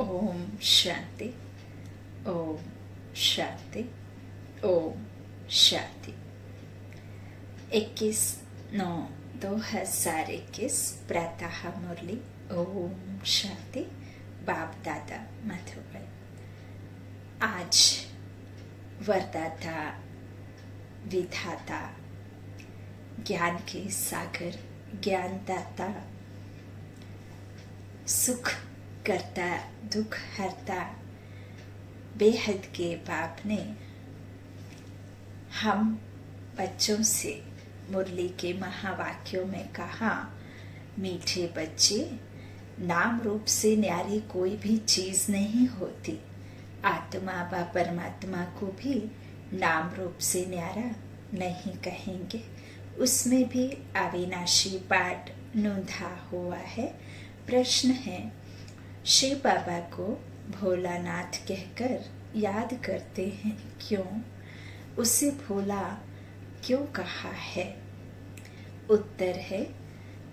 ओम शांति, ओम शांति, ओम शांति। 21/9/2021 प्रातः मुरली। ओम शांति। बाप दादा मधुबन। आज वरदाता, विधाता, ज्ञान के सागर, ज्ञानदाता, सुख करता, दुख हरता बेहद के बाप ने हम बच्चों से मुरली के महावाक्यों में कहा, मीठे बच्चे, नाम रूप से न्यारी कोई भी चीज नहीं होती। आत्मा व परमात्मा को भी नाम रूप से न्यारा नहीं कहेंगे। उसमें भी अविनाशी पाठ नूंधा हुआ है। प्रश्न है, शिव बाबा को भोलानाथ कहकर याद करते हैं क्यों? उसे भोला क्यों कहा है? उत्तर है,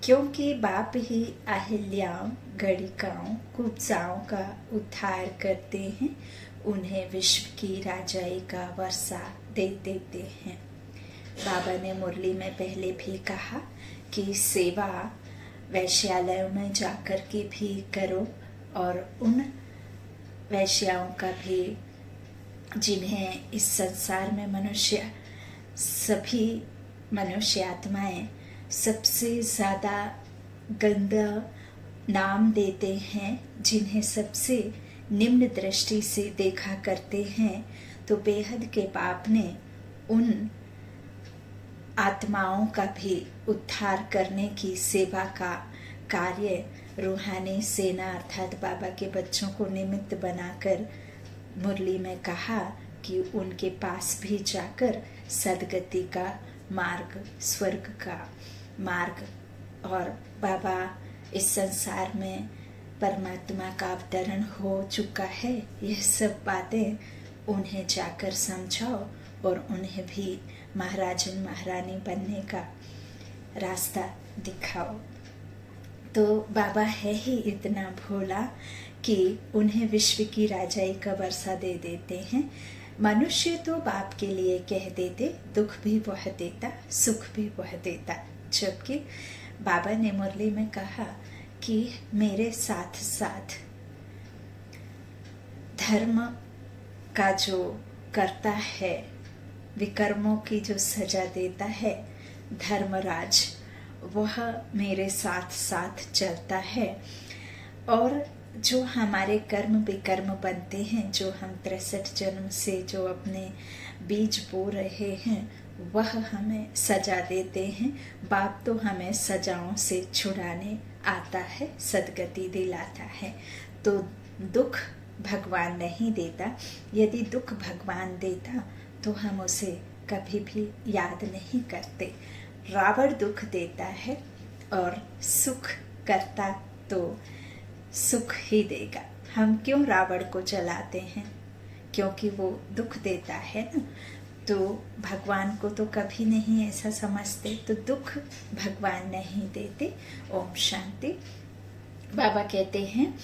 क्योंकि बाप ही अहिल्याओं, गणिकाओं, कुब्जाओं का उद्धार करते हैं। उन्हें विश्व की राजाई का वर्षा दे देते हैं। बाबा ने मुरली में पहले भी कहा कि सेवा वैश्यालयों में जाकर के भी करो, और उन वैश्याओं का भी जिन्हें इस संसार में सभी मनुष्य आत्माएं सबसे ज्यादा गंदा नाम देते हैं, जिन्हें सबसे निम्न दृष्टि से देखा करते हैं, तो बेहद के बाप ने उन आत्माओं का भी उद्धार करने की सेवा का कार्य रूहानी सेना अर्थात बाबा के बच्चों को निमित्त बनाकर मुरली में कहा कि उनके पास भी जाकर सदगति का मार्ग, स्वर्ग का मार्ग, और बाबा इस संसार में परमात्मा का अवतरण हो चुका है, यह सब बातें उन्हें जाकर समझाओ और उन्हें भी महाराजन महारानी बनने का रास्ता दिखाओ। तो बाबा है ही इतना भोला कि उन्हें विश्व की राजाई का वर्षा दे देते हैं। मनुष्य तो बाप के लिए कह देते, दुख भी वह देता, सुख भी वह देता, जबकि बाबा ने मुरली में कहा कि मेरे साथ साथ धर्म का जो करता है, विकर्मों की जो सजा देता है, धर्मराज, वह मेरे साथ साथ चलता है। और जो हमारे कर्म विकर्म बनते हैं, जो हम 63 जन्म से जो अपने बीज बो रहे हैं, वह हमें सजा देते हैं। बाप तो हमें सजाओं से छुड़ाने आता है, सदगति दिलाता है। तो दुख भगवान नहीं देता। यदि दुख भगवान देता तो हम उसे कभी भी याद नहीं करते। रावण दुख देता है और सुख करता तो सुख ही देगा। हम क्यों रावण को जलाते हैं? क्योंकि वो दुख देता है ना। तो भगवान को तो कभी नहीं ऐसा समझते, तो दुख भगवान नहीं देते। ओम शांति। बाबा कहते हैं,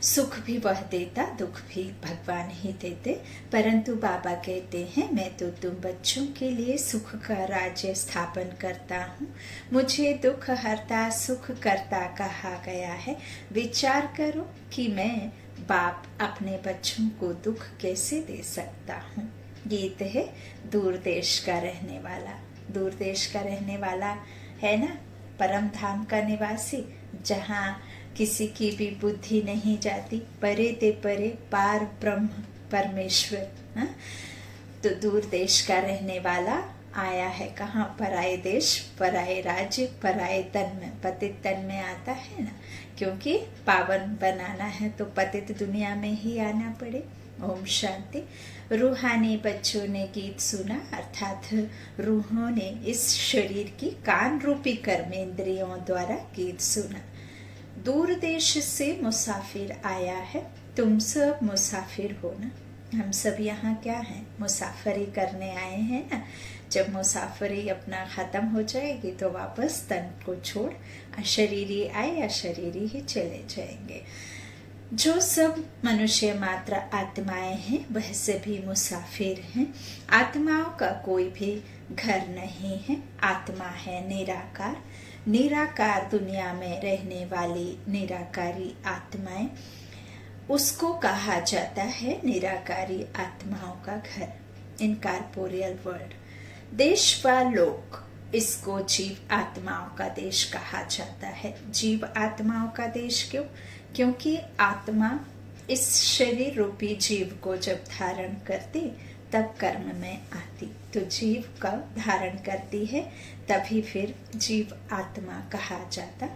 सुख भी वह देता, दुख भी भगवान ही देते। परंतु बाबा कहते हैं, मैं तो तुम बच्चों के लिए सुख का राज्य स्थापन करता हूँ। मुझे दुख हरता, सुख करता कहा गया है। विचार करो कि मैं बाप अपने बच्चों को दुख कैसे दे सकता हूँ। गीत है दूर देश का रहने वाला। दूर देश का रहने वाला है ना, परम धाम का निवासी, जहाँ किसी की भी बुद्धि नहीं जाती। परे ते परे पार ब्रह्म परमेश्वर। हा? तो दूर देश का रहने वाला आया है कहाँ? पराये देश, पराये राज्य, पराये तन में। पतित तन में आता है ना, क्योंकि पावन बनाना है तो पतित दुनिया में ही आना पड़े। ओम शांति। रूहानी बच्चों ने गीत सुना, अर्थात रूहों ने इस शरीर की कान रूपी कर्मेंद्रियों द्वारा गीत सुना। दूर देश से मुसाफिर आया है। तुम सब मुसाफिर हो ना। हम सब यहाँ क्या हैं? मुसाफरी करने आए हैं ना। जब मुसाफरी अपना खत्म हो जाएगी तो वापस तन को छोड़ अशरीरी आए, अशरीरी ही चले जाएंगे। जो सब मनुष्य मात्र आत्माएं हैं वह सभी मुसाफिर हैं। आत्माओं का कोई भी घर नहीं है। आत्मा है निराकार। निराकार दुनिया में रहने वाली निराकारी आत्माएं, उसको कहा जाता है निराकारी आत्माओं का घर, इनकॉर्पोरियल वर्ल्ड। देश व लोक, इसको जीव आत्माओं का देश कहा जाता है। जीव आत्माओं का देश क्यों? क्योंकि आत्मा इस शरीर रूपी जीव को जब धारण करती तब कर्म में आती, तो जीव का धारण करती है, तभी फिर जीव आत्मा कहा जाता।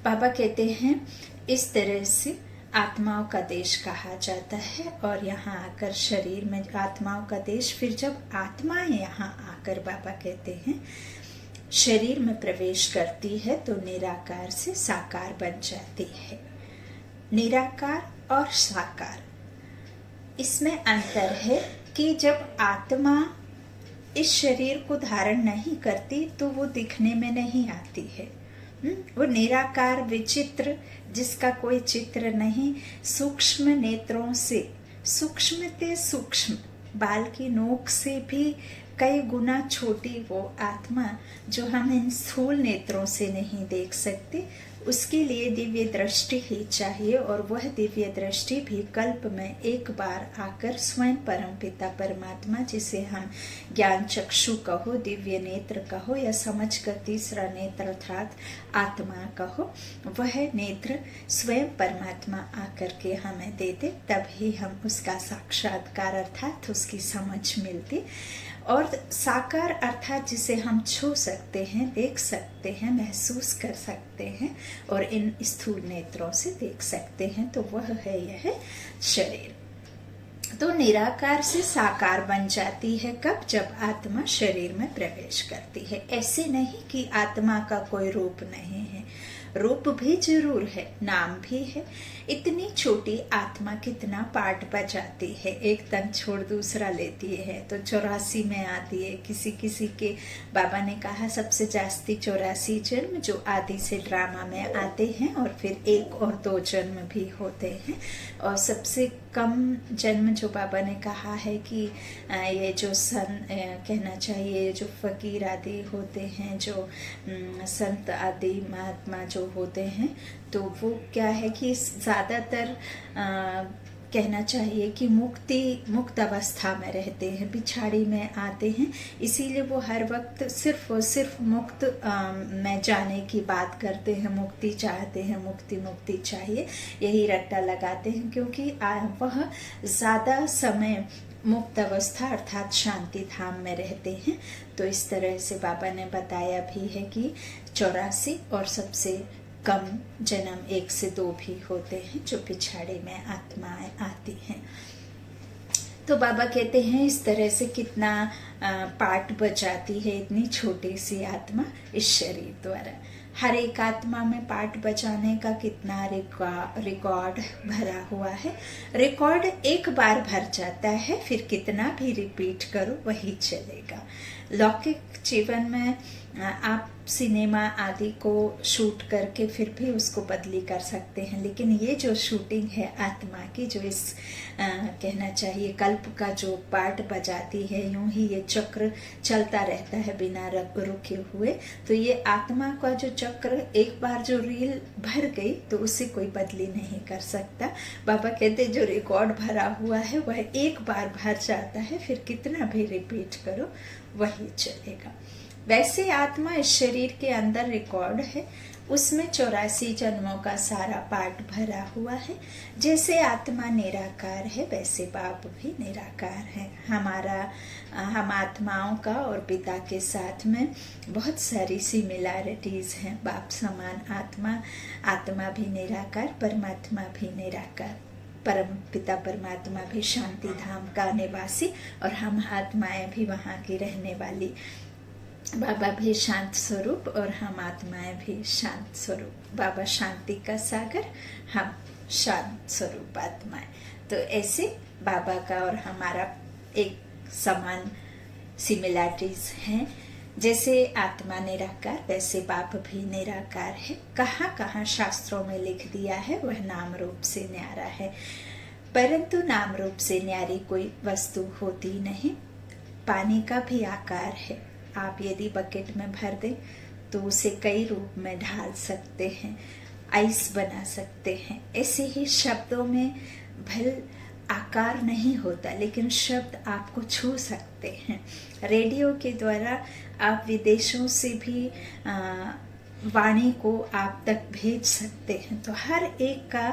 बाबा कहते हैं इस तरह से आत्माओं का देश कहा जाता है। और यहाँ आकर शरीर में आत्माओं का देश, फिर जब आत्माएं यहाँ आकर बाबा कहते हैं शरीर में प्रवेश करती है तो निराकार से साकार बन जाती है। निराकार और साकार, इसमें अंतर है कि जब आत्मा इस शरीर को धारण नहीं करती तो वो दिखने में नहीं आती है। वो निराकार विचित्र, जिसका कोई चित्र नहीं, सूक्ष्म नेत्रों से, सूक्ष्म बाल की नोक से भी कई गुना छोटी वो आत्मा जो हम इन स्थूल नेत्रों से नहीं देख सकते, उसके लिए दिव्य दृष्टि ही चाहिए। और वह दिव्य दृष्टि भी कल्प में एक बार आकर स्वयं परमपिता परमात्मा, जिसे हम ज्ञान चक्षु कहो, दिव्य नेत्र कहो, या समझ कर तीसरा नेत्र अर्थात आत्मा कहो, वह नेत्र स्वयं परमात्मा आकर के हमें देते, तभी हम उसका साक्षात्कार अर्थात उसकी समझ मिलती। और साकार अर्थात जिसे हम छू सकते हैं, देख सकते हैं, महसूस कर सकते हैं और इन स्थूल नेत्रों से देख सकते हैं, तो वह है यह शरीर। तो निराकार से साकार बन जाती है कब? जब आत्मा शरीर में प्रवेश करती है। ऐसे नहीं कि आत्मा का कोई रूप नहीं है, रूप भी जरूर है, नाम भी है। इतनी छोटी आत्मा कितना पाठ बजाती है, एक तन छोड़ दूसरा लेती है तो 84 में आती है। किसी किसी के बाबा ने कहा सबसे जास्ती 84 जन्म जो आदि से ड्रामा में आते हैं, और फिर 1 और 2 जन्म भी होते हैं। और सबसे कम जन्म जो बाबा ने कहा है कि ये जो कहना चाहिए जो फकीर आदि होते हैं, जो संत आदि महात्मा जो होते हैं, तो वो क्या है कि ज्यादातर कहना चाहिए कि मुक्त अवस्था में रहते हैं, बिछाड़ी में आते हैं, इसीलिए वो हर वक्त सिर्फ और सिर्फ मुक्त में जाने की बात करते हैं, मुक्ति चाहते हैं, मुक्ति चाहिए, यही रट्टा लगाते हैं, क्योंकि वह ज्यादा समय मुक्त अवस्था अर्थात शांति धाम में रहते हैं। तो इस तरह से बाबा ने बताया भी है कि 84 और सबसे कम जन्म 1 से 2 भी होते हैं जो पिछाड़ी में आत्माएं आती हैं। तो बाबा कहते हैं इस तरह से कितना पाठ बजाती है इतनी छोटी सी आत्मा इस शरीर द्वारा। हर एक आत्मा में पाठ बजाने का कितना रिकॉर्ड भरा हुआ है। रिकॉर्ड एक बार भर जाता है, फिर कितना भी रिपीट करो वही चलेगा। लौकिक जीवन में आप सिनेमा आदि को शूट करके फिर भी उसको बदली कर सकते हैं, लेकिन ये जो शूटिंग है आत्मा की, जो इस कहना चाहिए कल्प का जो पार्ट बजाती है, यूं ही ये चक्र चलता रहता है बिना रुके हुए। तो ये आत्मा का जो चक्र एक बार जो रील भर गई तो उसे कोई बदली नहीं कर सकता। बाबा कहते जो रिकॉर्ड भरा हुआ है वह एक बार भर जाता है, फिर कितना भी रिपीट करो वही चलेगा। वैसे आत्मा इस शरीर के अंदर रिकॉर्ड है, उसमें 84 जन्मों का सारा पाठ भरा हुआ है। जैसे आत्मा निराकार है वैसे बाप भी निराकार है। हम आत्माओं का और पिता के साथ में बहुत सारी सिमिलैरिटीज हैं। बाप समान आत्मा भी निराकार, परमात्मा भी निराकार, परम पिता परमात्मा भी शांति धाम का निवासी और हम आत्माएं भी वहाँ की रहने वाली। बाबा भी शांत स्वरूप और हम आत्माएं भी शांत स्वरूप। बाबा शांति का सागर, हम शांत स्वरूप आत्माएं। तो ऐसे बाबा का और हमारा एक समान सिमिलैरिटीज हैं। जैसे आत्मा निराकार वैसे बाप भी निराकार है। कहाँ कहाँ शास्त्रों में लिख दिया है वह नाम रूप से न्यारा है, परंतु नाम रूप से न्यारी कोई वस्तु होती नहीं। पानी का भी आकार है, आप यदि बकेट में भर दें तो उसे कई रूप में ढाल सकते हैं, आइस बना सकते हैं। ऐसे ही शब्दों में भल आकार नहीं होता, लेकिन शब्द आपको छू सकते हैं। रेडियो के द्वारा आप विदेशों से भी वाणी को आप तक भेज सकते हैं। तो हर एक का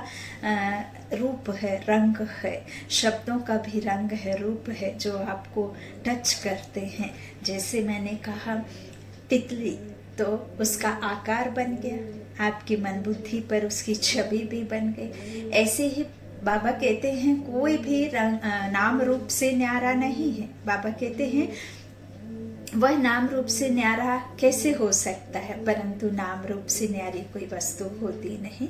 रूप है, रंग है, शब्दों का भी रंग है, रूप है, जो आपको टच करते हैं। जैसे मैंने कहा तितली, तो उसका आकार बन गया, आपकी मन बुद्धि पर उसकी छवि भी बन गई। ऐसे ही बाबा कहते हैं कोई भी रंग नाम रूप से न्यारा नहीं है। बाबा कहते हैं वह नाम रूप से न्यारा कैसे हो सकता है, परंतु नाम रूप से न्यारी कोई वस्तु होती नहीं।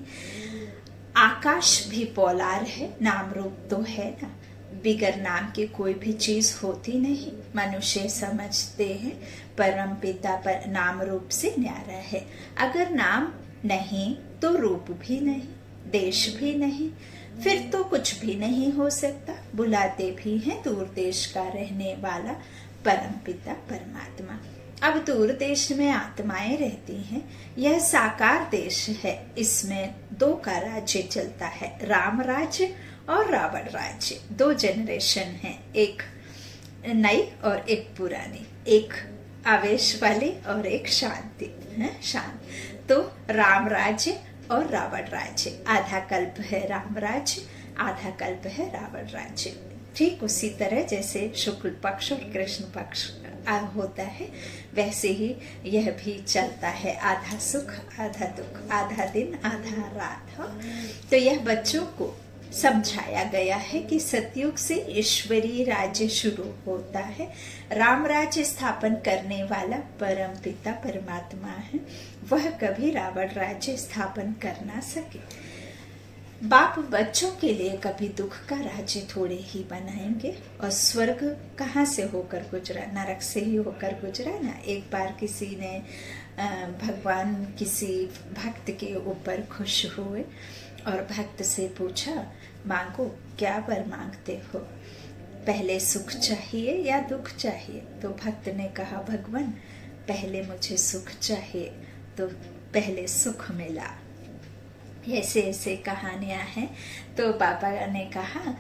आकाश भी पोलार है, नाम रूप तो है ना। बिगर नाम की कोई भी चीज होती नहीं। मनुष्य समझते हैं परम पिता पर नाम रूप से न्यारा है। अगर नाम नहीं तो रूप भी नहीं, देश भी नहीं, फिर तो कुछ भी नहीं हो सकता। बुलाते भी हैं दूर देश का रहने वाला परम पिता परमात्मा। अब दूर देश में आत्माएं रहती हैं, यह साकार देश है। इसमें दो का राज्य चलता है, राम राज्य और रावण राज्य। दो जनरेशन है, एक नई और एक पुरानी, एक आवेश वाली और एक शांति है, शांत। तो राम राज्य और रावण राज्य, आधा कल्प है राम राज्य, आधा कल्प है रावण राज्य। ठीक उसी तरह जैसे शुक्ल पक्ष और कृष्ण पक्ष होता है, वैसे ही यह भी चलता है, आधा सुख आधा दुख, आधा दिन आधा रात। तो यह बच्चों को समझाया गया है कि सतयुग से ईश्वरीय राज्य शुरू होता है। राम राज्य स्थापन करने वाला परम पिता परमात्मा है, वह कभी रावण राज्य स्थापन कर ना सके। बाप बच्चों के लिए कभी दुख का राज्य थोड़े ही बनाएंगे। और स्वर्ग कहाँ से होकर गुजरा, नरक से ही होकर गुजरा ना। एक बार किसी ने भगवान किसी भक्त के ऊपर खुश हुए और भक्त से पूछा, मांगो, क्या वर मांगते हो, पहले सुख चाहिए या दुख चाहिए? तो भक्त ने कहा, भगवान पहले मुझे सुख चाहिए, तो पहले सुख मिला। ऐसे ऐसे कहानियां हैं। तो बाबा ने कहा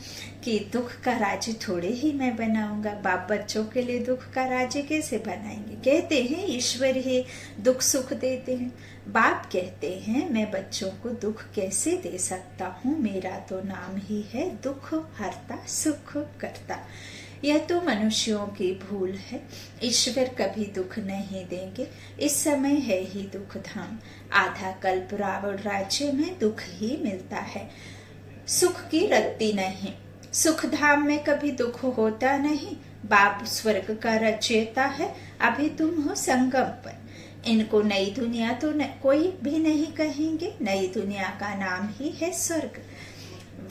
कि दुख का राज्य थोड़े ही मैं बनाऊंगा, बाप बच्चों के लिए दुख का राज्य कैसे बनाएंगे? कहते हैं ईश्वर ही दुख सुख देते हैं। बाप कहते हैं मैं बच्चों को दुख कैसे दे सकता हूँ, मेरा तो नाम ही है दुख हरता सुख करता। यह तो मनुष्यों की भूल है, ईश्वर कभी दुख नहीं देंगे। इस समय है ही दुख धाम, आधा कल्प रावण राज्य में दुख ही मिलता है, सुख की रत्ती नहीं। सुख धाम में कभी दुख होता नहीं, बाप स्वर्ग का रचयिता है, अभी तुम हो संगम पर। इनको नई दुनिया तो कोई भी नहीं कहेंगे, नई दुनिया का नाम ही है स्वर्ग।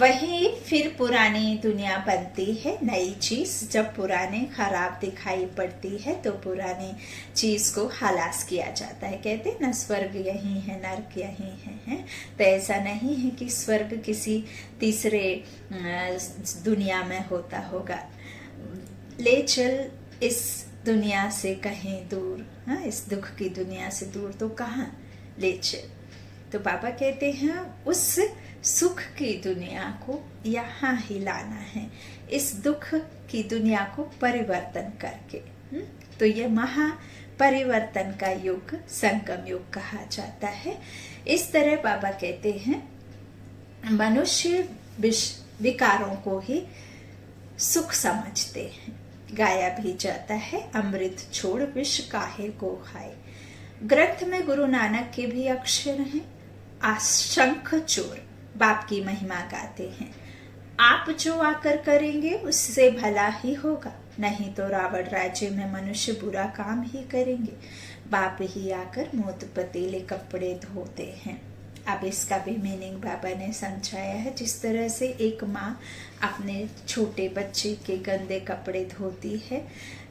वही फिर पुरानी दुनिया बनती है, नई चीज जब पुराने खराब दिखाई पड़ती है तो पुरानी चीज को हलास किया जाता है। कहते हैं ना, स्वर्ग यही है, नरक यही है। तो ऐसा नहीं है कि स्वर्ग किसी तीसरे दुनिया में होता होगा। ले चल इस दुनिया से कहीं दूर, इस दुख की दुनिया से दूर, तो कहाँ ले चल? तो बाबा कहते हैं उस सुख की दुनिया को यहाँ ही लाना है, इस दुख की दुनिया को परिवर्तन करके। तो ये महा परिवर्तन का युग संगम युग कहा जाता है। इस तरह बाबा कहते हैं मनुष्य विकारों को ही सुख समझते हैं। गाया भी जाता है, अमृत छोड़ विष काहे को खाए। ग्रंथ में गुरु नानक के भी अक्षर हैं, आशंख चोर बाप की महिमा गाते हैं। आप जो आकर करेंगे उससे भला ही होगा, नहीं तो रावण राज्य में मनुष्य बुरा काम ही करेंगे। बाप ही आकर मोत पतीले कपड़े धोते हैं। अब इसका भी मीनिंग बाबा ने समझाया है। जिस तरह से एक माँ अपने छोटे बच्चे के गंदे कपड़े धोती है,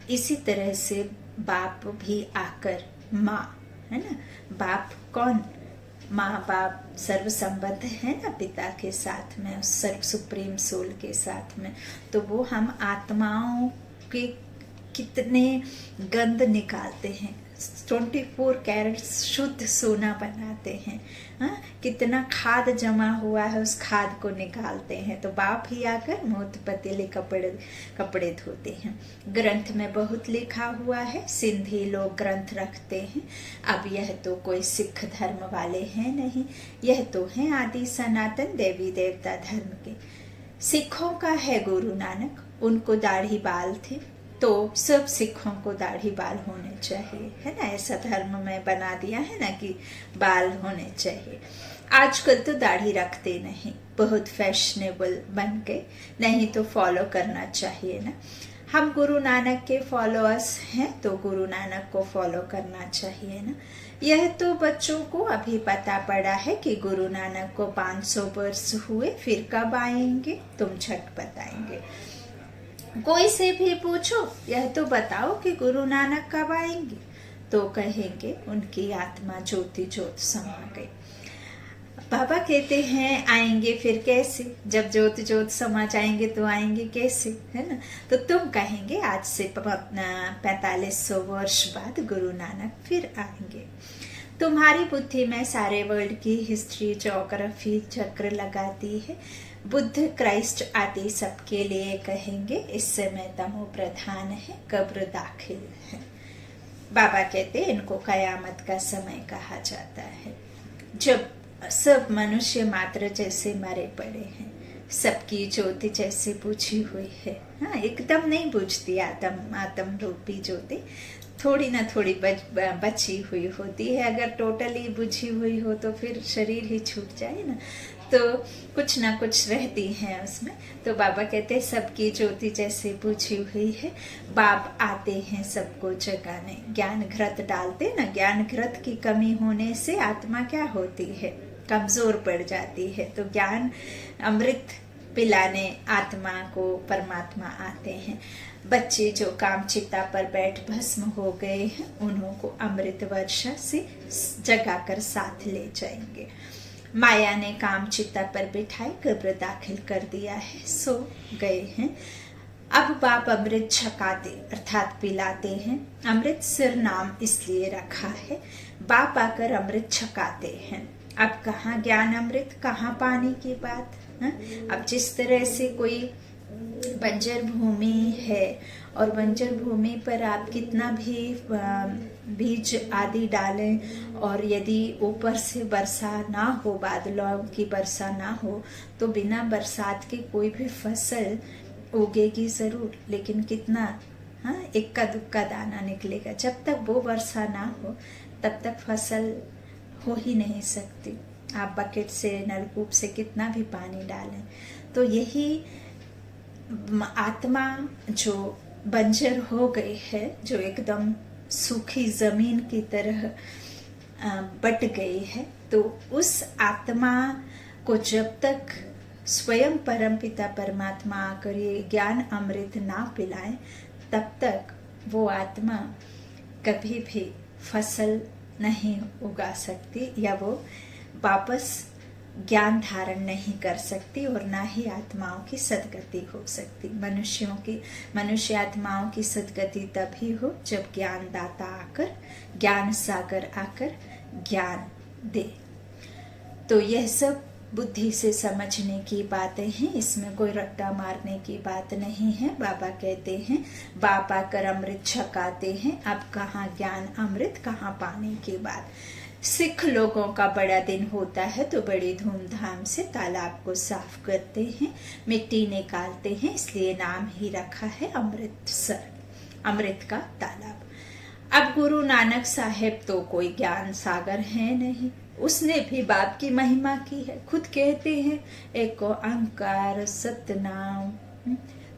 इसी तरह से बाप भी आकर माँ, है ना, बाप कौन, माँ बाप सर्व संबद्ध है ना पिता के साथ में, उस सर्व सुप्रीम सोल के साथ में। तो वो हम आत्माओं के कितने गंध निकालते हैं, 24 कैरेट शुद्ध सोना बनाते हैं। हाँ, कितना खाद जमा हुआ है उस खाद को निकालते हैं। तो बाप ही आकर मोत पतीले कपड़े धोते हैं। ग्रंथ में बहुत लिखा हुआ है, सिंधी लोग ग्रंथ रखते हैं। अब यह तो कोई सिख धर्म वाले हैं नहीं, यह तो है आदि सनातन देवी देवता धर्म के। सिखों का है गुरु नानक, उनको दाढ़ी बाल थे, तो सब सिखों को दाढ़ी बाल होने चाहिए, है ना। ऐसा धर्म में बना दिया है ना कि बाल होने चाहिए। आजकल तो दाढ़ी रखते नहीं, बहुत फैशनेबल बन गए, नहीं तो फॉलो करना चाहिए ना। हम गुरु नानक के फॉलोअर्स हैं तो गुरु नानक को फॉलो करना चाहिए ना। यह तो बच्चों को अभी पता पड़ा है कि गुरु नानक को 500 वर्ष हुए, फिर कब आएंगे, तुम झट बताएंगे। कोई से भी पूछो, यह तो बताओ कि गुरु नानक कब आएंगे, तो कहेंगे उनकी आत्मा ज्योति ज्योत समा गई। बाबा कहते हैं आएंगे फिर कैसे, जब ज्योति ज्योत समा जाएंगे तो आएंगे कैसे, है ना। तो तुम कहेंगे आज से 4500 वर्ष बाद गुरु नानक फिर आएंगे। तुम्हारी बुद्धि में सारे वर्ल्ड की हिस्ट्री, ज्योग्राफी चक्र लगाती है। बुद्ध, क्राइस्ट आदि सबके लिए कहेंगे इस समय तमो प्रधान है, कब्र दाखिल है। बाबा कहते इनको कयामत का समय कहा जाता है, जब सब मनुष्य मात्र जैसे मरे पड़े हैं, सबकी ज्योति जैसे बुझी हुई है। हाँ, एकदम नहीं बुझती आत्म रूपी ज्योति, थोड़ी ना थोड़ी बची हुई होती है। अगर टोटली बुझी हुई हो तो फिर शरीर ही छूट जाए ना, तो कुछ ना कुछ रहती है उसमें। तो बाबा कहते हैं सबकी ज्योति जैसे बुझी हुई है, बाप आते हैं सबको जगाने। ज्ञान घृत डालते ना, ज्ञान घृत की कमी होने से आत्मा क्या होती है, कमजोर पड़ जाती है। तो ज्ञान अमृत पिलाने आत्मा को परमात्मा आते हैं। बच्चे जो कामचिता पर बैठ भस्म हो गए हैं, उन्हों को अमृत वर्षा से जगाकर साथ ले जाएंगे। माया ने कामचिता पर बिठाई कब्र दाखिल कर दिया है, सो गए हैं। अब बाप अमृत छकाते अर्थात पिलाते हैं। अमृत सिर नाम इसलिए रखा है, बाप आकर अमृत छकाते हैं। अब कहाँ ज्ञान अमृत, कहाँ पानी की बात है। अब जिस तरह से कोई बंजर भूमि है और बंजर भूमि पर आप कितना भी बीज आदि डालें और यदि ऊपर से वर्षा ना हो, बादलों की वर्षा ना हो, तो बिना बरसात के कोई भी फसल उगेगी जरूर, लेकिन कितना, हाँ, इक्का दुक्का दाना निकलेगा। जब तक वो वर्षा ना हो तब तक फसल हो ही नहीं सकती। आप बकेट से, नलकूप से कितना भी पानी डालें। तो यही आत्मा जो बंजर हो गई है, जो एकदम सूखी जमीन की तरह बट गई है, तो उस आत्मा को जब तक स्वयं परमपिता परमात्मा आकर ये ज्ञान अमृत ना पिलाए, तब तक वो आत्मा कभी भी फसल नहीं उगा सकती, या वो वापस ज्ञान धारण नहीं कर सकती, और ना ही आत्माओं की सदगति हो सकती। मनुष्य आत्माओं की सदगति तभी हो जब ज्ञान दाता आकर, ज्ञान सागर आकर ज्ञान दे। तो यह सब बुद्धि से समझने की बातें हैं, इसमें कोई रट्टा मारने की बात नहीं है। बाबा कहते हैं बाप आकर अमृत छकाते हैं। अब कहाँ ज्ञान अमृत, कहाँ पाने की बात। सिख लोगों का बड़ा दिन होता है तो बड़ी धूमधाम से तालाब को साफ करते हैं, मिट्टी निकालते हैं, इसलिए नाम ही रखा है अमृतसर, अमृत का तालाब। अब गुरु नानक साहेब तो कोई ज्ञान सागर है नहीं, उसने भी बाप की महिमा की है। खुद कहते हैं एको अहंकार सतनाम,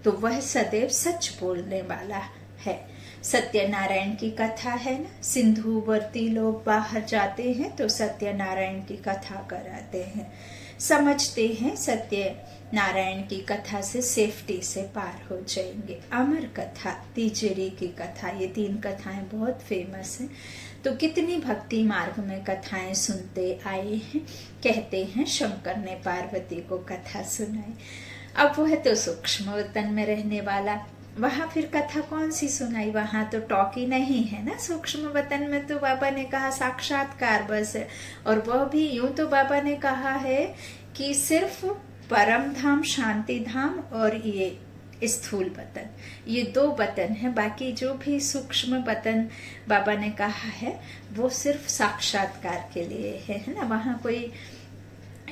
तो वह सदैव सच बोलने वाला है। सत्यनारायण की कथा है ना, सिंधुवर्ती लोग बाहर जाते हैं तो सत्यनारायण की कथा कराते हैं। समझते हैं सत्य नारायण की कथा से सेफ्टी से पार हो जाएंगे। अमर कथा, तीजरी की कथा, ये 3 कथाएं बहुत फेमस हैं। तो कितनी भक्ति मार्ग में कथाएं सुनते आए हैं। कहते हैं शंकर ने पार्वती को कथा सुनाई। अब वह तो सूक्ष्म वतन में रहने वाला, वहां फिर कथा कौन सी सुनाई, वहां तो टॉकी नहीं है ना। सूक्ष्म वतन में तो बाबा ने कहा साक्षात्कार बस है, और वह भी यूं तो बाबा ने कहा है कि सिर्फ परम धाम, शांति धाम और ये स्थूल वतन, ये 2 वतन है। बाकी जो भी सूक्ष्म वतन बाबा ने कहा है वो सिर्फ साक्षात्कार के लिए है ना। वहां कोई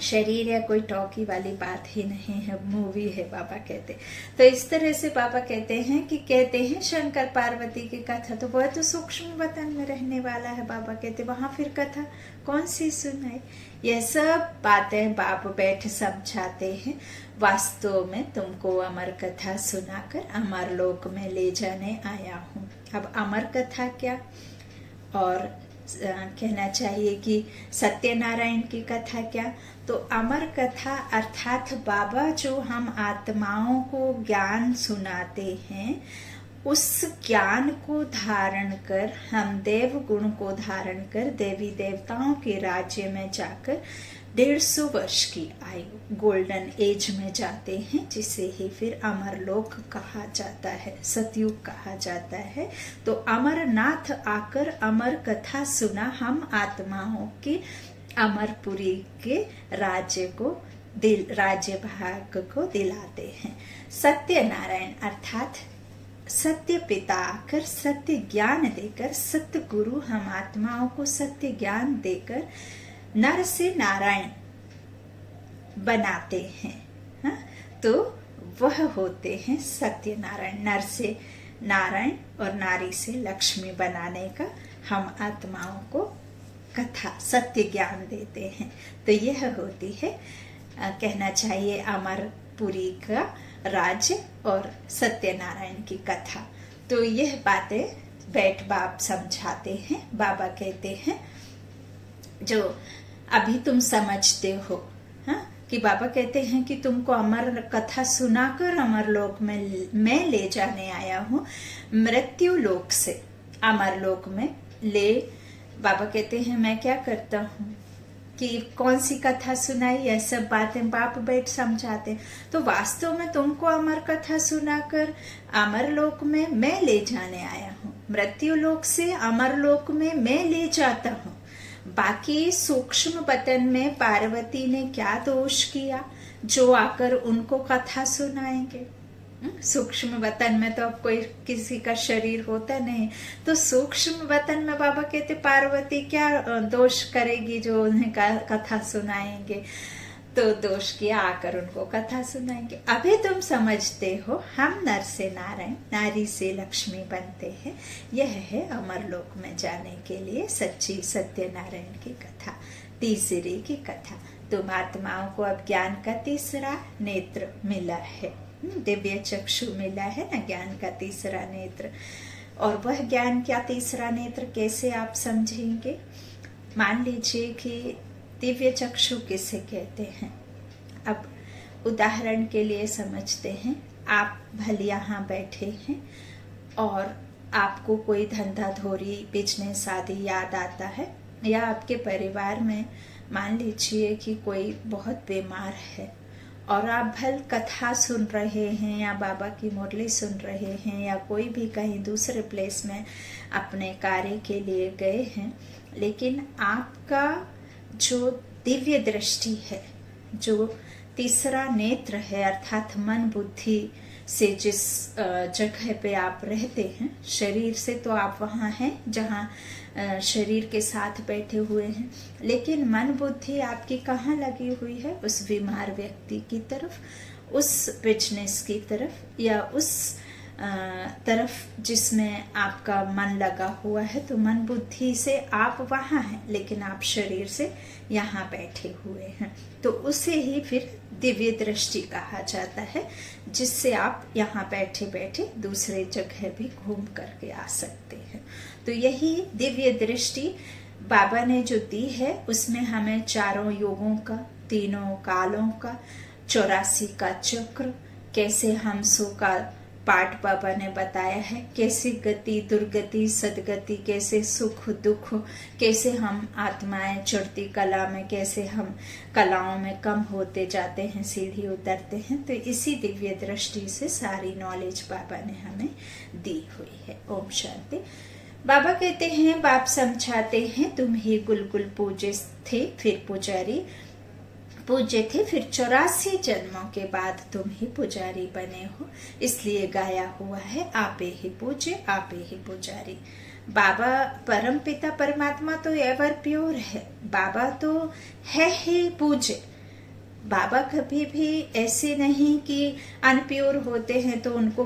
शरीर या कोई टॉकी वाली बात ही नहीं है, मूवी है बाबा कहते। तो इस तरह से बाबा कहते हैं शंकर पार्वती की कथा, तो वह तो सूक्ष्म वतन में रहने वाला है। बाबा कहते वहां फिर कथा कौन सी सुनाई। यह सब बातें बाप बैठ समझाते हैं। वास्तव में तुमको अमर कथा सुनाकर अमर लोक में ले जाने आया हूँ। अब अमर कथा क्या, और कहना चाहिए कि सत्यनारायण की कथा क्या। तो अमर कथा अर्थात बाबा जो हम आत्माओं को ज्ञान सुनाते हैं, उस ज्ञान को धारण कर हम देव गुण को धारण कर देवी देवताओं के राज्य में जाकर 150 वर्ष की आयु, गोल्डन एज में जाते हैं, जिसे ही फिर अमरलोक कहा जाता है, सतयुग कहा जाता है। तो अमरनाथ आकर अमर कथा सुना हम आत्माओं के अमरपुरी के राज्य भाग को दिलाते हैं। सत्यनारायण अर्थात सत्य पिता आकर सत्य ज्ञान देकर, सत्य गुरु हम आत्माओं को सत्य ज्ञान देकर नर से नारायण बनाते हैं। हा? तो वह होते हैं सत्यनारायण। नर से नारायण और नारी से लक्ष्मी बनाने का हम आत्माओं को कथा सत्य ज्ञान देते हैं। तो यह होती है कहना चाहिए अमरपुरी का राज्य और सत्यनारायण की कथा। तो यह बातें बैठ बाप समझाते हैं। बाबा कहते हैं जो अभी तुम समझते हो, हाँ, कि बाबा कहते हैं कि तुमको अमर कथा सुनाकर अमर लोक में मैं ले जाने आया हूँ। मृत्यु लोक से अमर लोक में ले, बाबा कहते हैं मैं क्या करता हूँ कि कौन सी कथा सुनाई, यह सब बातें बाप बैठ समझाते। तो वास्तव में तुमको अमर कथा सुनाकर अमर लोक में मैं ले जाने आया हूँ। मृत्यु लोक से अमर लोक में मैं ले जाता हूँ। बाकी सूक्ष्म वतन में पार्वती ने क्या दोष किया जो आकर उनको कथा सुनाएंगे। सूक्ष्म वतन में तो अब कोई किसी का शरीर होता नहीं, तो सूक्ष्म वतन में बाबा कहते पार्वती क्या दोष करेगी जो उन्हें कथा सुनाएंगे। तो दोष किया, आकर उनको कथा सुनाएंगे। अभी तुम समझते हो हम नर से नारायण, नारी से लक्ष्मी बनते हैं। यह है अमरलोक में जाने के लिए सच्ची सत्यनारायण की कथा, तीसरी की कथा। तुम आत्माओं को अब ज्ञान का तीसरा नेत्र मिला है, दिव्य चक्षु मिला है ना, ज्ञान का तीसरा नेत्र। और वह ज्ञान का तीसरा नेत्र कैसे आप समझेंगे। मान लीजिए कि दिव्य चक्षु किसे कहते हैं। अब उदाहरण के लिए समझते हैं, आप भले यहाँ बैठे हैं और आपको कोई धंधा धोरी बिजनेस आदि याद आता है, या आपके परिवार में मान लीजिए कि कोई बहुत बीमार है और आप भल कथा सुन रहे हैं या बाबा की मुरली सुन रहे हैं या कोई भी कहीं दूसरे प्लेस में अपने कार्य के लिए गए हैं, लेकिन आपका जो दिव्य दृष्टि है, जो तीसरा नेत्र है, अर्थात मन बुद्धि से जिस जगह पे आप रहते हैं, शरीर से तो आप वहाँ हैं जहाँ शरीर के साथ बैठे हुए हैं, लेकिन मन बुद्धि आपकी कहाँ लगी हुई है, उस बीमार व्यक्ति की तरफ, उस बिजनेस की तरफ या उस तरफ जिसमें आपका मन लगा हुआ है। तो मन बुद्धि से आप वहाँ हैं, लेकिन आप शरीर से यहाँ बैठे हुए हैं। तो उसे ही फिर दिव्य दृष्टि कहा जाता है, जिससे आप यहाँ बैठे बैठे दूसरे जगह भी घूम करके आ सकते हैं। तो यही दिव्य दृष्टि बाबा ने जो दी है, उसमें हमें चारों योगों का तीनों कालों का 84 का चक्र, कैसे हम सो का पाठ बाबा ने बताया है, कैसे गति दुर्गति सदगति, कैसे सुख दुख, कैसे हम आत्माएं चढ़ती कला में, कैसे हम कलाओं में कम होते जाते हैं, सीढ़ी उतरते हैं। तो इसी दिव्य दृष्टि से सारी नॉलेज बाबा ने हमें दी हुई है। ओम शांति। बाबा कहते हैं, बाप समझाते हैं, तुम ही गुलगुल पूजे थे, फिर पुजारी पूज्य थे, फिर 84 जन्मों के बाद तुम ही पुजारी बने हो, इसलिए गाया हुआ है, आपे ही पूज्य आपे ही पुजारी। बाबा परम पिता परमात्मा तो एवर प्योर है, बाबा तो है ही पूज्य। बाबा कभी भी ऐसे नहीं कि अनप्योर होते हैं तो उनको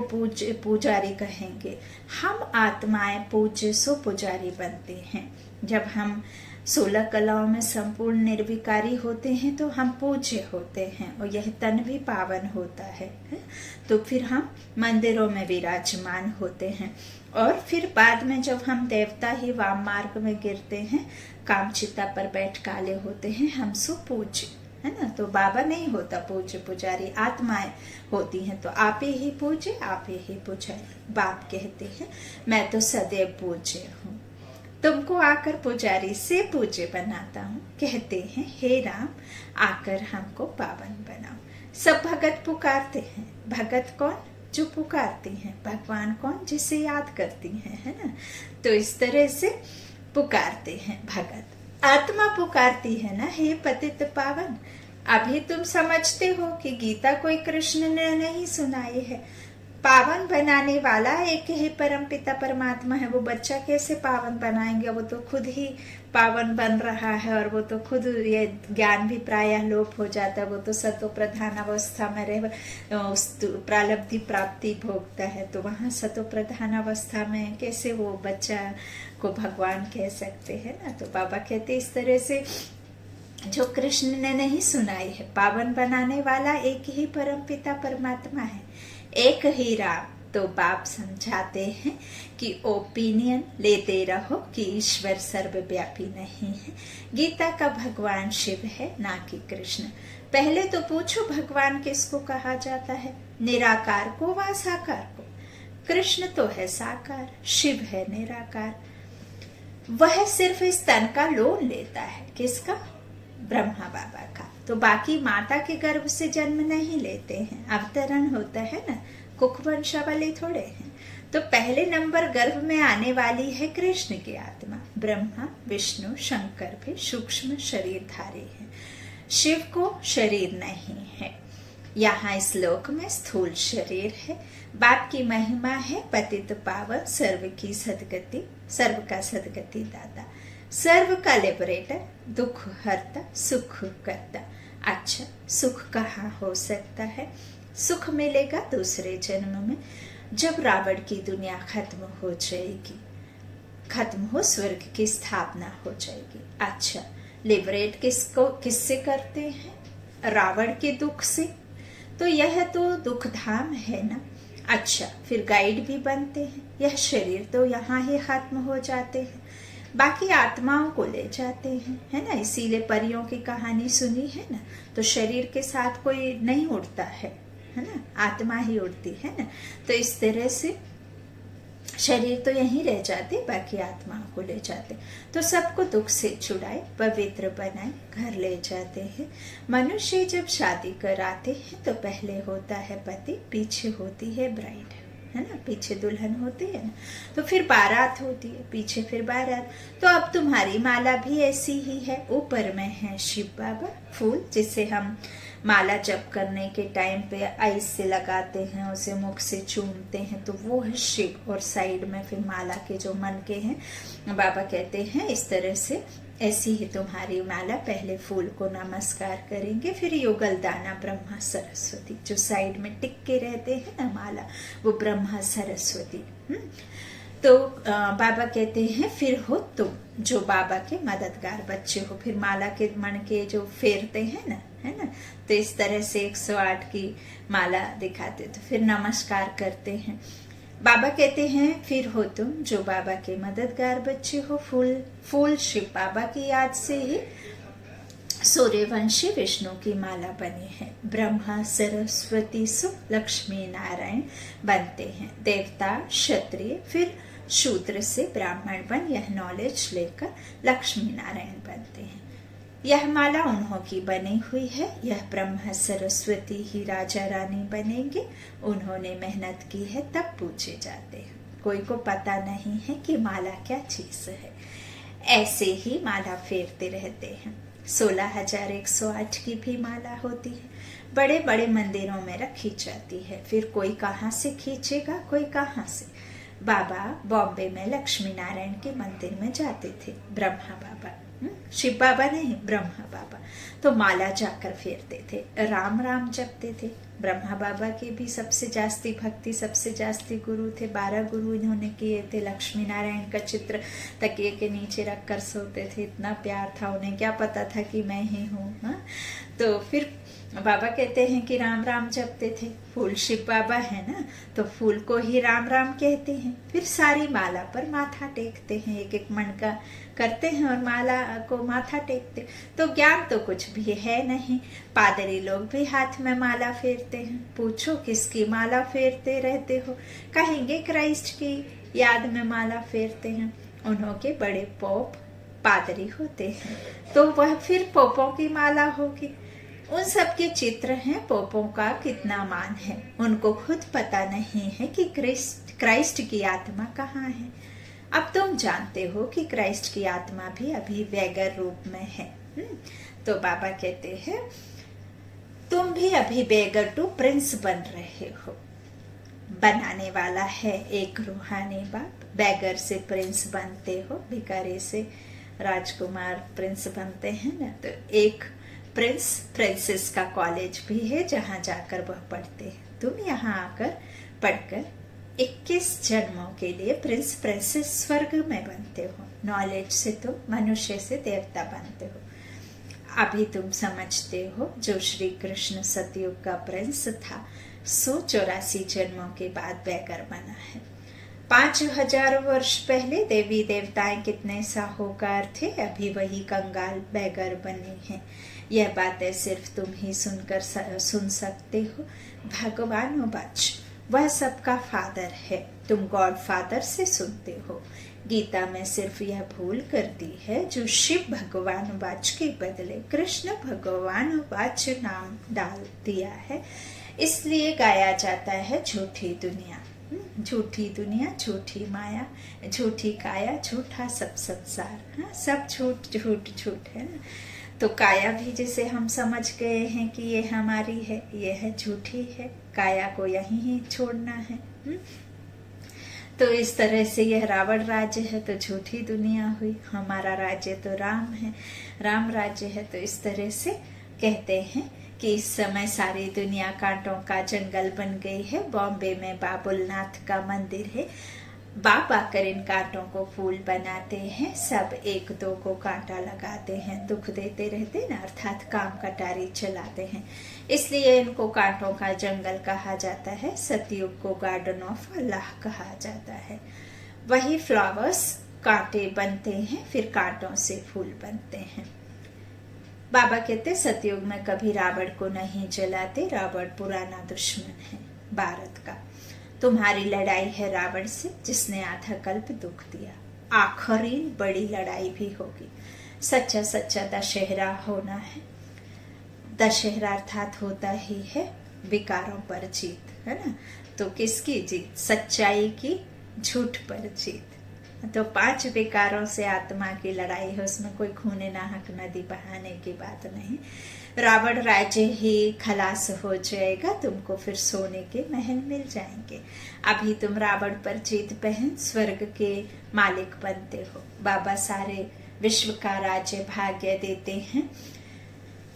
पुजारी कहेंगे। हम आत्माएं पूज्य सो पुजारी बनते हैं। जब हम 16 कलाओं में संपूर्ण निर्विकारी होते हैं तो हम पूज्य होते हैं और यह तन भी पावन होता है। तो फिर हम मंदिरों में विराजमान होते हैं और फिर बाद में जब हम देवता ही वाम मार्ग में गिरते हैं, कामचिता पर बैठ काले होते हैं, हम सो पूज्य है ना। तो बाबा नहीं होता पूज्य, पुजारी आत्माएं होती हैं। तो आपे ही पूज्य आपे ही पुजारी। बाप कहते हैं, मैं तो सदैव पूज्य हूँ, तुमको आकर पुजारी से पूज्य बनाता हूँ। कहते हैं, हे राम आकर हमको पावन बनाओ। सब भगत पुकारते हैं। भगत कौन? जो पुकारती हैं। भगवान कौन? जिसे याद करती हैं, है ना। तो इस तरह से पुकारते हैं भगत। आत्मा पुकारती है ना, हे पतित पावन। अभी तुम समझते हो कि गीता कोई कृष्ण ने नहीं सुनाई है। पावन बनाने वाला एक ही परम पिता परमात्मा है। वो बच्चा कैसे पावन बनाएंगे? वो तो खुद ही पावन बन रहा है और वो तो खुद ये ज्ञान भी प्रायः लोप हो जाता है। वो तो सतो प्रधान अवस्था में रह प्रालब्धि प्राप्ति भोगता है। तो वहाँ सतो प्रधान अवस्था में कैसे वो बच्चा को भगवान कह सकते हैं ना। तो बाबा कहते इस तरह से जो कृष्ण ने नहीं सुनाई है। पावन बनाने वाला एक ही परम पिता परमात्मा है, एक ही राम। तो बाप समझाते हैं कि ओपिनियन लेते रहो कि ईश्वर सर्वव्यापी नहीं है। गीता का भगवान शिव है, ना कि कृष्ण। पहले तो पूछो भगवान किसको कहा जाता है, निराकार को व साकार को? कृष्ण तो है साकार, शिव है निराकार। वह सिर्फ इस तन का लोन लेता है। किसका? ब्रह्मा बाबा का। तो बाकी माता के गर्भ से जन्म नहीं लेते हैं, अवतरण होता है ना। कुक वंशावली थोड़े हैं। तो पहले नंबर गर्भ में आने वाली है कृष्ण की आत्मा। ब्रह्मा विष्णु शंकर भी सूक्ष्म शरीरधारी है। शिव को शरीर नहीं है। यहाँ इस लोक में स्थूल शरीर है। बाप की महिमा है पतित पावन, सर्व की सदगति, सर्व का सदगति दाता, सर्व का लिबरेटर, दुख हरता, सुख करता। अच्छा, सुख कहाँ हो सकता है? सुख मिलेगा दूसरे जन्म में, जब रावण की दुनिया खत्म हो जाएगी, खत्म हो, स्वर्ग की स्थापना हो जाएगी। अच्छा, लिबरेट किससे करते हैं? रावण के दुख से। तो यह तो दुख धाम है ना। अच्छा, फिर गाइड भी बनते हैं। यह शरीर तो यहाँ ही खत्म हो जाते हैं, बाकी आत्माओं को ले जाते हैं, है ना। इसीलिए परियों की कहानी सुनी है ना। तो शरीर के साथ कोई नहीं उड़ता है ना, आत्मा ही उड़ती है ना। तो इस तरह से शरीर तो यहीं रह जाते, बाकी आत्माओं को ले जाते। तो सबको दुख से छुड़ाए, पवित्र बनाए, घर ले जाते हैं। मनुष्य जब शादी कराते हैं तो पहले होता है पति, पीछे होती है ब्राइड, है ना। पीछे दुल्हन होती है ना। तो फिर बारात होती है, पीछे फिर बारात। तो अब तुम्हारी माला भी ऐसी ही है। ऊपर में है शिव बाबा फूल, जिसे हम माला जप करने के टाइम पे आइस से लगाते हैं, उसे मुख से चूमते हैं, तो वो है शिव। और साइड में फिर माला के जो मनके हैं, बाबा कहते हैं इस तरह से ऐसी ही तुम्हारी माला। पहले फूल को नमस्कार करेंगे, फिर युगल दाना ब्रह्मा सरस्वती, जो साइड में टिक के रहते हैं ना माला, वो ब्रह्मा सरस्वती। तो बाबा कहते हैं फिर हो तुम जो बाबा के मददगार बच्चे हो। फिर माला के मन के जो फेरते हैं ना, है ना। तो इस तरह से 108 की माला दिखाते, तो फिर नमस्कार करते हैं। बाबा कहते हैं फिर हो तुम जो बाबा के मददगार बच्चे हो। फूल शिव बाबा की याद से ही सूर्यवंशी विष्णु की माला बने हैं। ब्रह्मा सरस्वती सु लक्ष्मी नारायण बनते हैं। देवता क्षत्रिय फिर शूद्र से ब्राह्मण बन यह नॉलेज लेकर लक्ष्मी नारायण बनते हैं। यह माला उन्हों की बनी हुई है। यह ब्रह्मा सरस्वती ही राजा रानी बनेंगे। उन्होंने मेहनत की है तब पूछे जाते हैं। कोई को पता नहीं है कि माला क्या चीज है, ऐसे ही माला फेरते रहते हैं। 16,108 की भी माला होती है। बड़े बड़े मंदिरों में रखी जाती है। फिर कोई कहाँ से खींचेगा, कोई कहाँ से। बाबा बॉम्बे में लक्ष्मी नारायण के मंदिर में जाते थे। ब्रह्मा बाबा, शिव बाबा नहीं, ब्रह्मा बाबा तो माला जाकर फेरते थे, राम राम जपते थे। ब्रह्मा बाबा की भी सबसे जास्ती भक्ति, सबसे जास्ती गुरु थे। 12 गुरु इन्होंने किए थे। लक्ष्मी नारायण का चित्र तकिए के नीचे रखकर सोते थे। इतना प्यार था उन्हें, क्या पता था कि मैं ही हूँ। तो फिर बाबा कहते हैं कि राम राम जपते थे। फूल शिव बाबा है ना, तो फूल को ही राम राम कहते हैं। फिर सारी माला पर माथा टेकते हैं, एक एक मणका करते हैं और माला को माथा टेकते। तो ज्ञान तो कुछ भी है नहीं। पादरी लोग भी हाथ में माला फेरते हैं। पूछो किसकी माला फेरते रहते हो, कहेंगे क्राइस्ट की याद में माला फेरते हैं। उन्हों के बड़े पोप पादरी होते हैं, तो वह फिर पोपों की माला होगी। उन सब के चित्र हैं। पोपों का कितना मान है, उनको खुद पता नहीं है कि क्राइस्ट की आत्मा कहाँ है। अब तुम जानते हो कि क्राइस्ट की आत्मा भी अभी बेगर रूप में है। तो बाबा कहते हैं तुम भी अभी बेगर टू प्रिंस बन रहे हो। बनाने वाला है एक रूहानी बाप। बेगर से प्रिंस बनते हो, भिखारी से राजकुमार प्रिंस बनते हैं ना। तो एक प्रिंसेस का कॉलेज भी है जहाँ जाकर वह पढ़ते हैं। तुम यहाँ आकर पढ़कर 21 जन्मों के लिए प्रिंस प्रिंसेस स्वर्ग में बनते हो। नॉलेज से तुम मनुष्य से देवता बनते हो। अभी तुम समझते हो जो श्री कृष्ण सतयुग का प्रिंस था 184 जन्मों के बाद बेगर बना है। 5000 वर्ष पहले देवी देवताएं कितने साहूकार थे, अभी वही कंगाल बेगर बने हैं। यह बातें सिर्फ तुम ही सुन सकते हो। भगवान बच वह सबका फादर है। तुम गॉड फादर से सुनते हो। गीता में सिर्फ यह भूल कर दी है जो शिव भगवान वाच के बदले कृष्ण भगवान वाच नाम डाल दिया है। इसलिए गाया जाता है झूठी दुनिया, झूठी दुनिया, झूठी माया, झूठी काया, झूठा सब संसार। सब झूठ झूठ झूठ है ना। तो काया भी जिसे हम समझ गए हैं कि ये हमारी है, ये है झूठी है। काया को यहीं ही छोड़ना है। तो इस तरह से यह रावण राज्य है तो झूठी दुनिया हुई। हमारा राज्य तो राम है, राम राज्य है। तो इस तरह से कहते हैं कि इस समय सारी दुनिया कांटों का जंगल बन गई है। बॉम्बे में बाबुलनाथ का मंदिर है। बाप आकर इन कांटों को फूल बनाते हैं। सब एक दो को कांटा लगाते हैं, दुख देते रहते ना, अर्थात काम कटारी चलाते हैं। इसलिए इनको कांटों का जंगल कहा जाता है। सतयुग को गार्डन ऑफ अल्लाह कहा जाता है। वही फ्लावर्स कांटे बनते हैं, फिर कांटों से फूल बनते हैं। बाबा कहते सतयुग में कभी रावण को नहीं जलाते। रावण पुराना दुश्मन है भारत का। तुम्हारी लड़ाई है रावण से जिसने आधा कल्प दुख दिया। आखिरी बड़ी लड़ाई भी होगी। सच्चा सच्चा दशहरा होना है। दशहरा अर्थात होता ही है विकारों पर जीत, है ना। तो किसकी जीत? सच्चाई की झूठ पर जीत। तो 5 विकारों से आत्मा की लड़ाई है। उसमें कोई खूने नाहक नदी बहाने की बात नहीं। रावण राज्य ही खलास हो जाएगा। तुमको फिर सोने के महल मिल जाएंगे। अभी तुम रावण पर जीत पहन स्वर्ग के मालिक बनते हो। बाबा सारे विश्व का राज्य भाग्य देते हैं,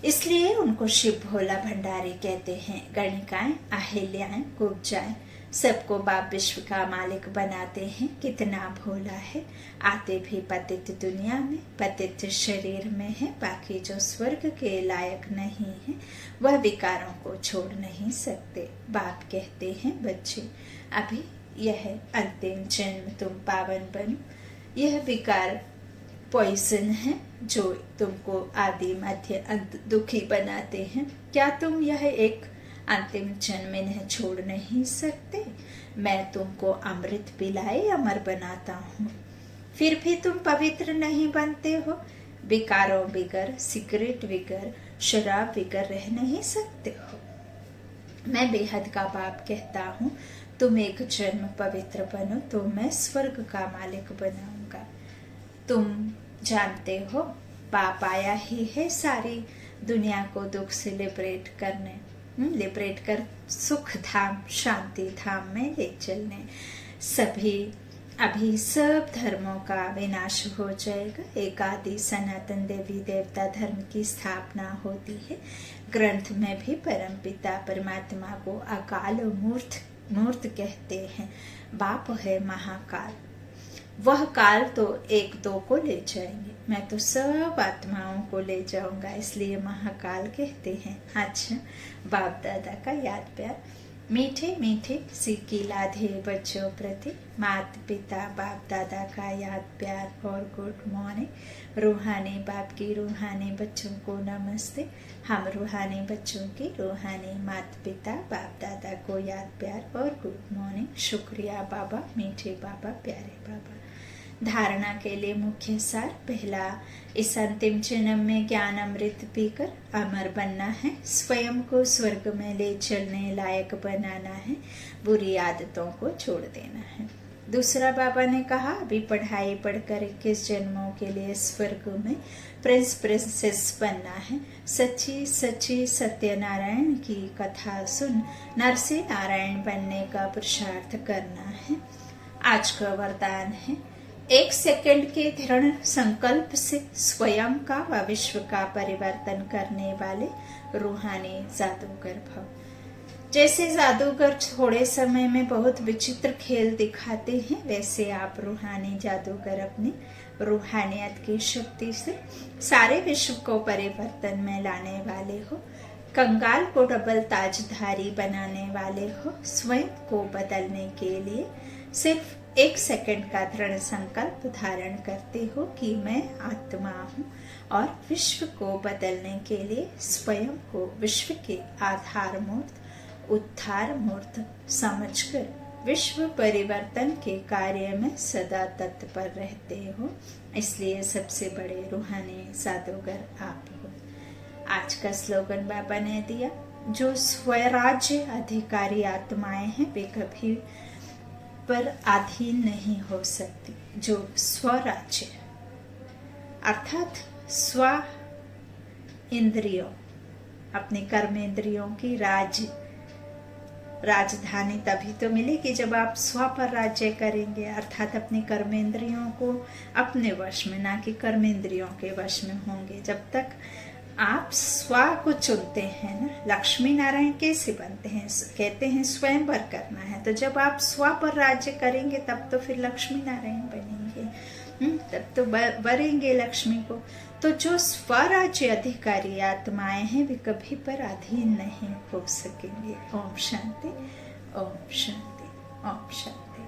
इसलिए उनको शिव भोला भंडारी कहते हैं। गणिकाएं, अहिल्याएं, कुब्जाएं सबको बाप विश्व का मालिक बनाते हैं। कितना भोला है। आते भी पतित दुनिया में, पतित शरीर में है। बाकी जो स्वर्ग के लायक नहीं है वह विकारों को छोड़ नहीं सकते। बाप कहते हैं बच्चे अभी यह अंतिम जन्म तुम पावन बनो। यह विकार पॉइजन हैं जो तुमको आदि मध्य अंत दुखी बनाते हैं। क्या तुम यह एक अंतिम जन्म में छोड़ नहीं सकते? मैं तुमको अमृत पिलाए अमर बनाता हूँ, फिर भी तुम पवित्र नहीं बनते हो। विकारों बिगर, सिगरेट बिगर, शराब बिगर रह नहीं सकते हो। मैं बेहद का बाप कहता हूँ, तुम एक जन्म पवित्र बनो तो मैं स्वर्ग का मालिक बनाऊंगा। तुम जानते हो बाप आया ही है सारी दुनिया को दुख से लिबरेट करने, लिबरेट कर सुख धाम शांति धाम में ले चलने। अभी सब धर्मों का विनाश हो जाएगा। एक आदि सनातन देवी देवता धर्म की स्थापना होती है। ग्रंथ में भी परमपिता परमात्मा को अकाल मूर्त कहते हैं। बाप है महाकाल। वह काल तो एक दो को ले जाएंगे, मैं तो सब आत्माओं को ले जाऊंगा, इसलिए महाकाल कहते हैं। अच्छा, बाप दादा का याद प्यार। मीठे मीठे सिक्की लाधे बच्चों प्रति मात पिता बाप दादा का याद प्यार और गुड मॉर्निंग। रूहानी बाप की रूहानी बच्चों को नमस्ते। हम रूहानी बच्चों की रूहानी मात पिता बाप दादा को याद प्यार और गुड मॉर्निंग। शुक्रिया बाबा, मीठे बाबा, प्यारे बाबा। धारणा के लिए मुख्य सार। पहला, इस अंतिम जन्म में ज्ञान अमृत पीकर अमर बनना है, स्वयं को स्वर्ग में ले चलने लायक बनाना है, बुरी आदतों को छोड़ देना है। दूसरा, बाबा ने कहा अभी पढ़ाई पढ़कर 21 जन्मों के लिए स्वर्ग में प्रिंस प्रिंसेस बनना है। सच्ची सच्ची सत्यनारायण की कथा सुन नरसिंह नारायण बनने का पुरुषार्थ करना है। आज का वरदान है, 1 सेकंड के दृढ़ संकल्प से स्वयं का व विश्व का परिवर्तन करने वाले रूहानी जादूगर भव। जैसे जादूगर थोड़े समय में बहुत विचित्र खेल दिखाते हैं, वैसे आप रूहानी जादूगर अपनी रूहानियत की शक्ति से सारे विश्व को परिवर्तन में लाने वाले हो। कंगाल को डबल ताजधारी बनाने वाले हो। स्वयं को बदलने के लिए सिर्फ 1 सेकंड का दृढ़ संकल्प धारण करते हो कि मैं आत्मा हूँ, और विश्व को बदलने के लिए स्वयं को विश्व के आधार मूर्त उद्धार मूर्त समझकर विश्व परिवर्तन के कार्य में सदा तत्पर रहते हो। इसलिए सबसे बड़े रूहानी जादूगर आप हो। आज का स्लोगन बाबा ने दिया, जो स्वराज्य अधिकारी आत्माएं हैं वे कभी पर अधीन नहीं हो सकती। जो स्वराज्य अर्थात स्व इंद्रियों, अपने कर्म इंद्रियों की राजधानी तभी तो मिलेगी जब आप स्व पर राज्य करेंगे, अर्थात अपने कर्मेंद्रियों को अपने वश में, ना कि कर्मेंद्रियों के वश में होंगे। जब तक आप स्व को चुनते हैं ना, लक्ष्मी नारायण कैसे बनते हैं? कहते हैं स्वयंवर करना है, तो जब आप स्व पर राज्य करेंगे तब तो फिर लक्ष्मी नारायण बनेंगे, तब तो वरेंगे लक्ष्मी को। तो जो स्वराज्य अधिकारी आत्माएं हैं वे कभी पर अधीन नहीं हो सकेंगे। ओम शांति, ओम शांति, ओम शांति।